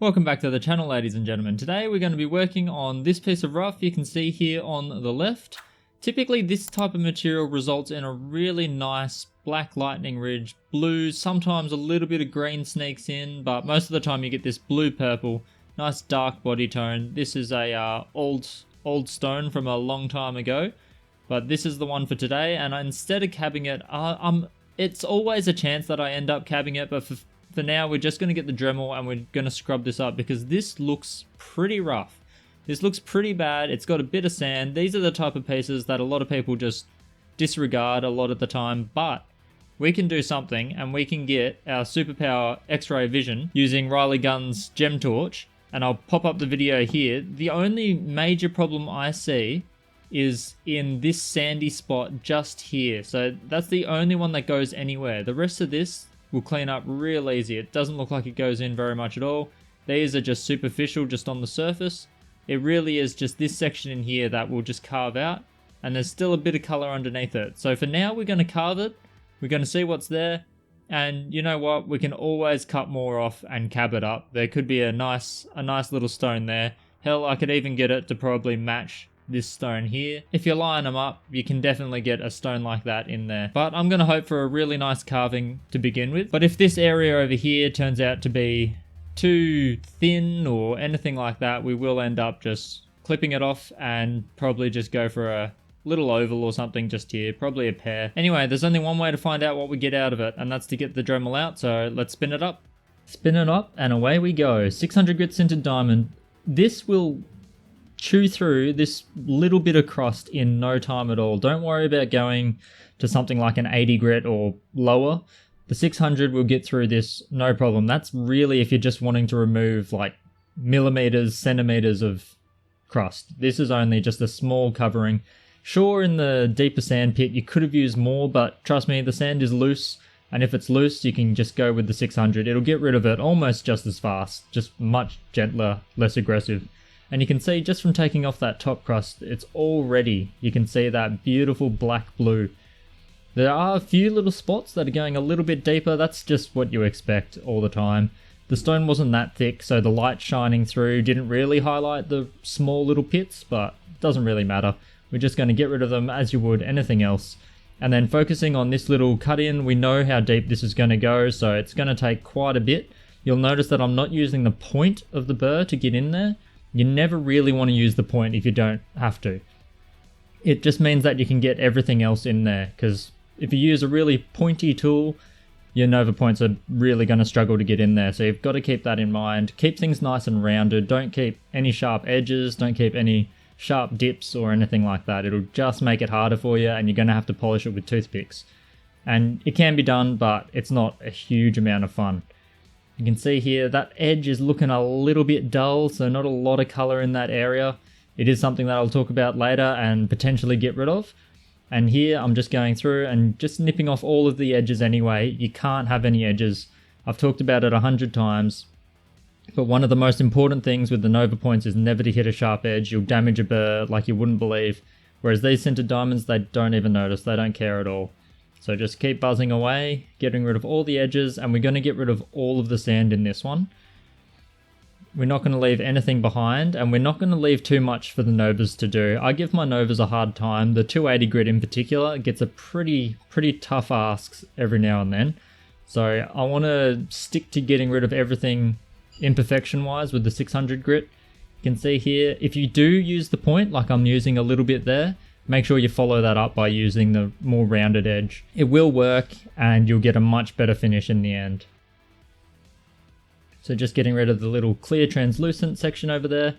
Welcome back to the channel, ladies and gentlemen. Today we're going to be working on this piece of rough you can see here on the left. Typically this type of material results in a really nice black lightning ridge, blue, sometimes a little bit of green sneaks in, but most of the time you get this blue purple, nice dark body tone. This is a old stone from a long time ago, but this is the one for today, and instead of cabbing it, it's always a chance that I end up cabbing it, but for now, we're just going to get the Dremel and we're going to scrub this up because this looks pretty rough. This looks pretty bad. It's got a bit of sand. These are the type of pieces that a lot of people just disregard a lot of the time, but we can do something and we can get our superpower X-ray vision using Riley Gunn's gem torch, and I'll pop up the video here. The only major problem I see is in this sandy spot just here. So that's the only one that goes anywhere. The rest of this will clean up real easy. It doesn't look like it goes in very much at all. These are just superficial, just on the surface. It really is just this section in here that will just carve out, and there's still a bit of color underneath it. So for now, we're going to carve it. We're going to see what's there, and you know what? We can always cut more off and cab it up. There could be a nice little stone there. Hell, I could even get it to probably match this stone here. If you're lining them up, you can definitely get a stone like that in there. But I'm going to hope for a really nice carving to begin with. But if this area over here turns out to be too thin or anything like that, we will end up just clipping it off and probably just go for a little oval or something just here, probably a pair. Anyway, there's only one way to find out what we get out of it, and that's to get the Dremel out, so let's spin it up. Spin it up and away we go. 600 grit sintered diamond. This will chew through this little bit of crust in no time at all. Don't worry about going to something like an 80 grit or lower. The 600 will get through this no problem. That's really if you're just wanting to remove like millimeters, centimeters of crust. This is only just a small covering. Sure, in the deeper sand pit you could have used more, but trust me, the sand is loose, and if it's loose you can just go with the 600. It'll get rid of it almost just as fast, just much gentler, less aggressive. And you can see just from taking off that top crust, it's already, you can see that beautiful black blue. There are a few little spots that are going a little bit deeper. That's just what you expect all the time. The stone wasn't that thick, so the light shining through didn't really highlight the small little pits, but it doesn't really matter. We're just going to get rid of them as you would anything else. And then focusing on this little cut in, we know how deep this is going to go, so it's going to take quite a bit. You'll notice that I'm not using the point of the burr to get in there. You never really want to use the point if you don't have to. It just means that you can get everything else in there, because if you use a really pointy tool, your Nova points are really going to struggle to get in there. So you've got to keep that in mind. Keep things nice and rounded. Don't keep any sharp edges. Don't keep any sharp dips or anything like that. It'll just make it harder for you, and you're going to have to polish it with toothpicks. And it can be done, but it's not a huge amount of fun. You can see here that edge is looking a little bit dull, so not a lot of color in that area. It is something that I'll talk about later and potentially get rid of. And here I'm just going through and just nipping off all of the edges anyway. You can't have any edges. I've talked about it 100 times. But one of the most important things with the Nova points is never to hit a sharp edge. You'll damage a burr like you wouldn't believe. Whereas these sintered diamonds, they don't even notice. They don't care at all. So just keep buzzing away, getting rid of all the edges, and we're going to get rid of all of the sand in this one. We're not going to leave anything behind, and we're not going to leave too much for the Novas to do. I give my Novas a hard time. The 280 grit in particular gets a pretty tough asks every now and then. So I want to stick to getting rid of everything imperfection wise with the 600 grit. You can see here, if you do use the point, like I'm using a little bit there, make sure you follow that up by using the more rounded edge. It will work and you'll get a much better finish in the end. So just getting rid of the little clear translucent section over there.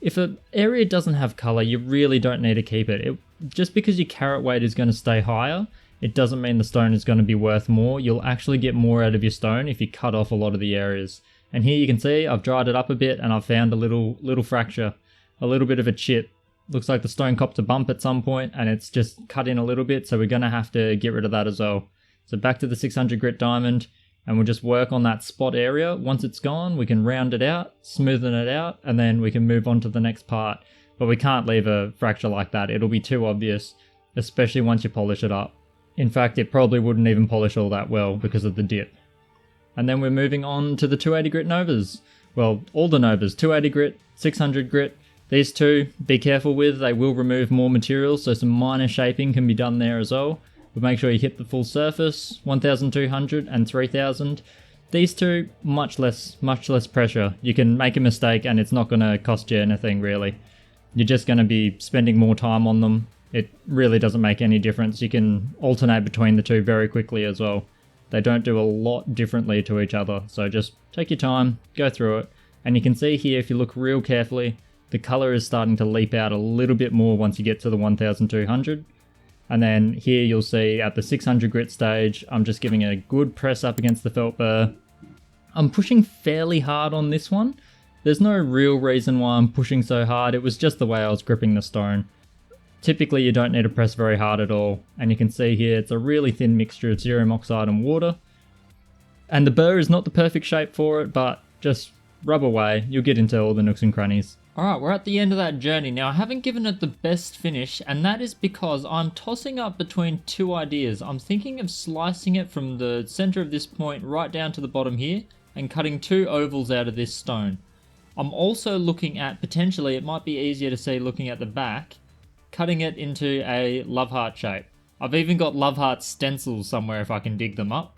If an area doesn't have color, you really don't need to keep it. Just because your carat weight is going to stay higher, it doesn't mean the stone is going to be worth more. You'll actually get more out of your stone if you cut off a lot of the areas. And here you can see I've dried it up a bit and I've found a little fracture, a little bit of a chip. Looks like the stone copped a bump at some point and it's just cut in a little bit, so we're going to have to get rid of that as well. So back to the 600 grit diamond, and we'll just work on that spot area. Once it's gone, we can round it out, smoothen it out, and then we can move on to the next part. But we can't leave a fracture like that. It'll be too obvious, especially once you polish it up. In fact, it probably wouldn't even polish all that well because of the dip. And then we're moving on to the 280 grit Novas. well, all the Novas, 280 grit, 600 grit. These two, be careful with, they will remove more material, so some minor shaping can be done there as well. But make sure you hit the full surface, 1200 and 3000. These two, much less pressure. You can make a mistake and it's not going to cost you anything really. You're just going to be spending more time on them. It really doesn't make any difference. You can alternate between the two very quickly as well. They don't do a lot differently to each other, so just take your time, go through it. And you can see here, if you look real carefully, the color is starting to leap out a little bit more once you get to the 1200. And then here you'll see at the 600 grit stage, I'm just giving a good press up against the felt burr. I'm pushing fairly hard on this one. There's no real reason why I'm pushing so hard, it was just the way I was gripping the stone. Typically you don't need to press very hard at all, and you can see here it's a really thin mixture of cerium oxide and water. And the burr is not the perfect shape for it, but just rub away, you'll get into all the nooks and crannies. Alright, we're at the end of that journey. Now I haven't given it the best finish, and that is because I'm tossing up between two ideas. I'm thinking of slicing it from the center of this point right down to the bottom here, and cutting two ovals out of this stone. I'm also looking at, potentially, it might be easier to see looking at the back, cutting it into a love heart shape. I've even got love heart stencils somewhere if I can dig them up.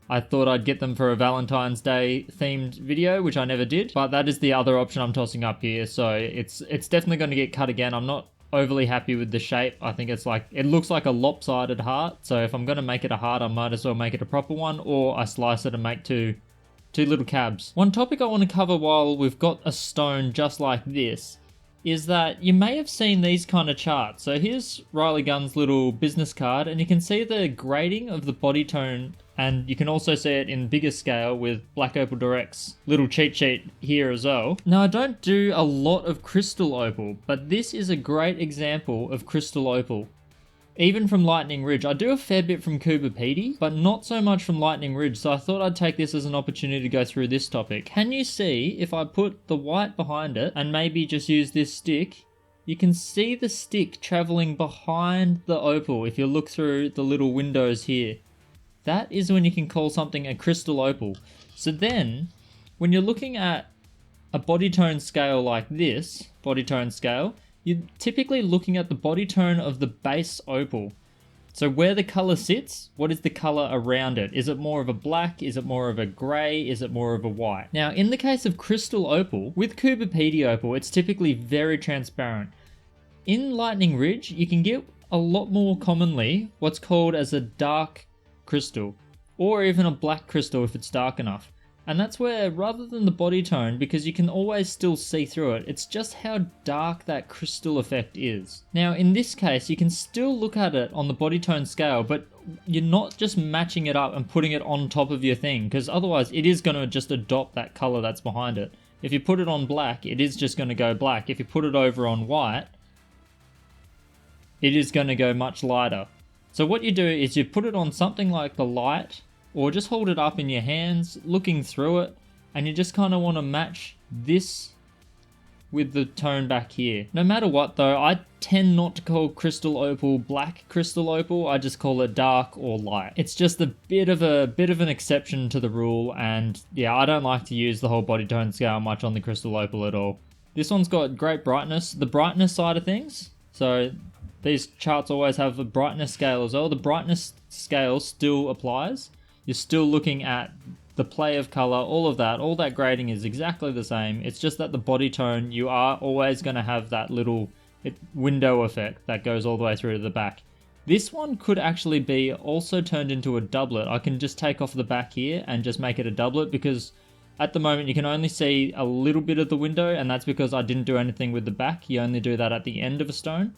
I thought I'd get them for a Valentine's Day themed video, which I never did, but that is the other option I'm tossing up here, so it's definitely going to get cut again. I'm not overly happy with the shape. I think it's like, it looks like a lopsided heart, so if I'm going to make it a heart, I might as well make it a proper one, or I slice it and make two little cabs. One topic I want to cover while we've got a stone just like this is that you may have seen these kind of charts. So here's Riley Gunn's little business card, and you can see the grading of the body tone, and you can also see it in bigger scale with Black Opal Direct's little cheat sheet here as well. Now I don't do a lot of crystal opal, but this is a great example of crystal opal. Even from Lightning Ridge. I do a fair bit from Cooper Pedy, but not so much from Lightning Ridge, so I thought I'd take this as an opportunity to go through this topic. Can you see, if I put the white behind it, and maybe just use this stick, you can see the stick travelling behind the opal if you look through the little windows here. That is when you can call something a crystal opal. So then, when you're looking at a body tone scale like this, body tone scale, you're typically looking at the body tone of the base opal. So where the color sits, what is the color around it? Is it more of a black? Is it more of a gray? Is it more of a white? Now, in the case of crystal opal, with Cooper Pedy opal, it's typically very transparent. In Lightning Ridge, you can get a lot more commonly what's called as a dark crystal, or even a black crystal if it's dark enough. And that's where, rather than the body tone, because you can always still see through it, it's just how dark that crystal effect is. Now in this case, you can still look at it on the body tone scale, but you're not just matching it up and putting it on top of your thing, because otherwise it is going to just adopt that color that's behind it. If you put it on black, it is just going to go black. If you put it over on white, it is going to go much lighter. So what you do is you put it on something like the light, or just hold it up in your hands, looking through it, and you just kind of want to match this with the tone back here. No matter what though, I tend not to call crystal opal black crystal opal, I just call it dark or light. It's just a bit of an exception to the rule, and yeah, I don't like to use the whole body tone scale much on the crystal opal at all. This one's got great brightness, the brightness side of things, so these charts always have a brightness scale as well. The brightness scale still applies. You're still looking at the play of color, all that grading is exactly the same. It's just that the body tone, you are always going to have that little window effect that goes all the way through to the back. This one could actually be also turned into a doublet. I can just take off the back here and just make it a doublet, because at the moment you can only see a little bit of the window, and that's because I didn't do anything with the back. You only do that at the end of a stone.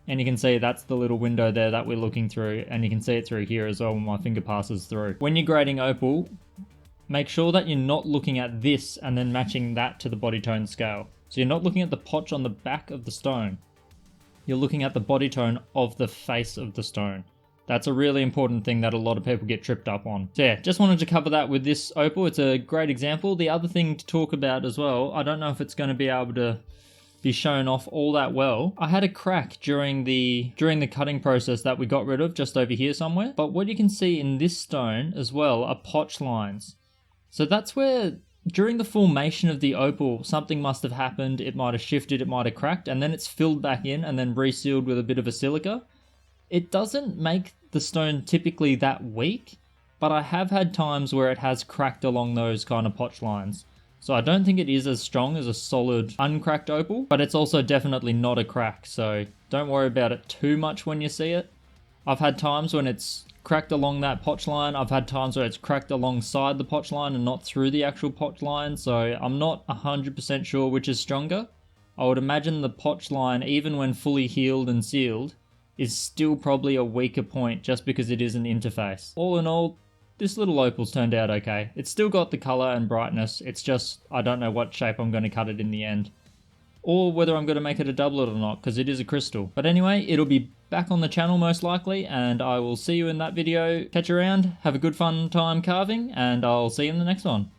And you can see that's the little window there that we're looking through, and you can see it through here as well when my finger passes through. When you're grading opal, make sure that you're not looking at this and then matching that to the body tone scale. So you're not looking at the potch on the back of the stone. You're looking at the body tone of the face of the stone. That's a really important thing that a lot of people get tripped up on. So yeah, just wanted to cover that with this opal. It's a great example. The other thing to talk about as well, I don't know if it's going to be able to be shown off all that well. I had a crack during the cutting process that we got rid of just over here somewhere. But what you can see in this stone as well are potch lines. So that's where during the formation of the opal, something must have happened. It might have shifted, it might have cracked, and then it's filled back in and then resealed with a bit of a silica. It doesn't make the stone typically that weak, but I have had times where it has cracked along those kind of potch lines. So I don't think it is as strong as a solid uncracked opal, but it's also definitely not a crack, so don't worry about it too much when you see it. I've had times when it's cracked along that potch line. I've had times where it's cracked alongside the potch line and not through the actual potch line, so I'm not 100% sure which is stronger. I would imagine the potch line, even when fully healed and sealed, is still probably a weaker point just because it is an interface. All in all, this little opal's turned out okay. It's still got the colour and brightness, it's just I don't know what shape I'm going to cut it in the end. Or whether I'm going to make it a doublet or not, because it is a crystal. But anyway, it'll be back on the channel most likely, and I will see you in that video. Catch you around, have a good fun time carving, and I'll see you in the next one.